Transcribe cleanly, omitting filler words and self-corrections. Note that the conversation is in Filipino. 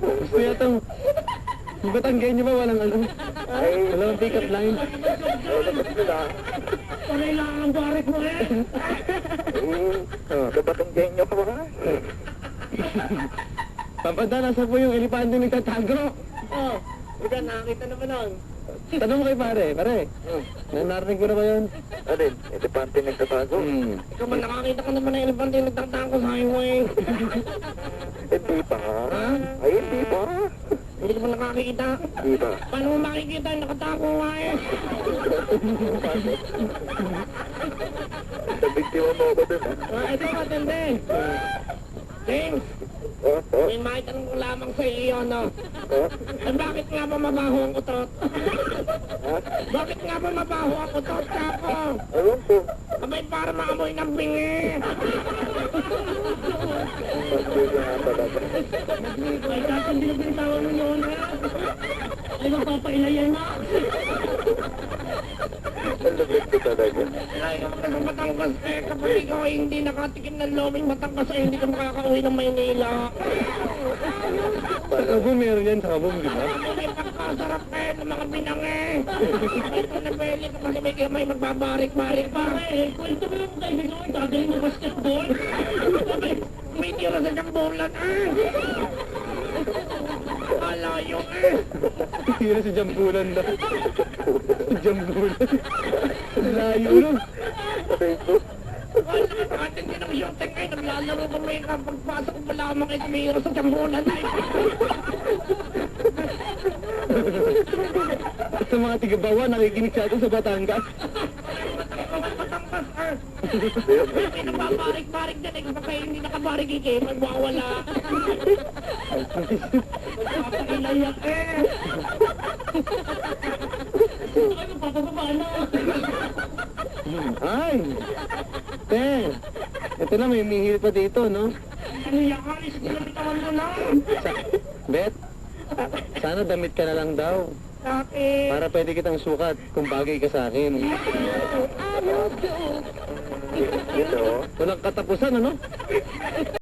Gusto yatang... Yung Batanggenyo ba walang ano? Walang pick-up line. Panay lang ang barik mo eh. Batanggenyo ka ba? Pampanda, nasa po yung elepante nagtatago. Oh, ika nakakita naman nun. Tanong mo kay pare, narinig ko na ba yun? Alin? Elepante nagtatago? Ikaw man nakakita ka naman ng elefante yung nagtatako sa highway. Hindi pa. Ay, hindi pa. Hindi ka ba nakakita? Hindi pa. Paano mo makikita yung nakatako nga eh? Nabiktima mo ako dun, Ito matindi. James, may maitanong ko lamang sa iyo, no? Eh, bakit nga ba mabaho ang utot? Bakit nga ba mabaho ang utot, Kako? Ayun po. Abay, para maamoy ng bingi. Nabiktima nga talaga. Ay, Kako, hindi na binitawan mo yun, ha? Ay, magpapailayan na. Ang labit ko talaga. Ay, kapag sa Batangas, eh, kapag ikaw ay hindi nakatikim ng loming Batangas, ay hindi ka makakauwi ng Maynila. Sa kabong meron yan, sa kabong, di ba? May pagkasarap kayo ng mga binange. Ito na pwede ka kasi may magbabarik-barik pa. Eh, kwento mo yung kaibigan ko, gagaling mo basketball. May tira sa jambulan, eh. Alayo, eh. Tira si Jambulan daw. Jambulan. Layo nun. Wala ka natin din ang shooting ay naglalaro kami kapagpasok ko lamang ay tumira sa jambulan ay. At sa mga tigabawa, nakikinig sa atin sa Batangas. Batangas, eh. May nababarik-barik dyan eh. Kapag kayo hindi nakabarik kayo, magwawala. Magpapailayak eh. Ay, magpapababa na. Ay! Te! Ito na, may mihil pa dito, no? Ano yan, alis? Pinabitawan mo na. Bet, sana damit ka na lang daw. Bakit? Para pwede kitang sukat kung bagay ka sa akin. Ito. Walang katapusan, ano?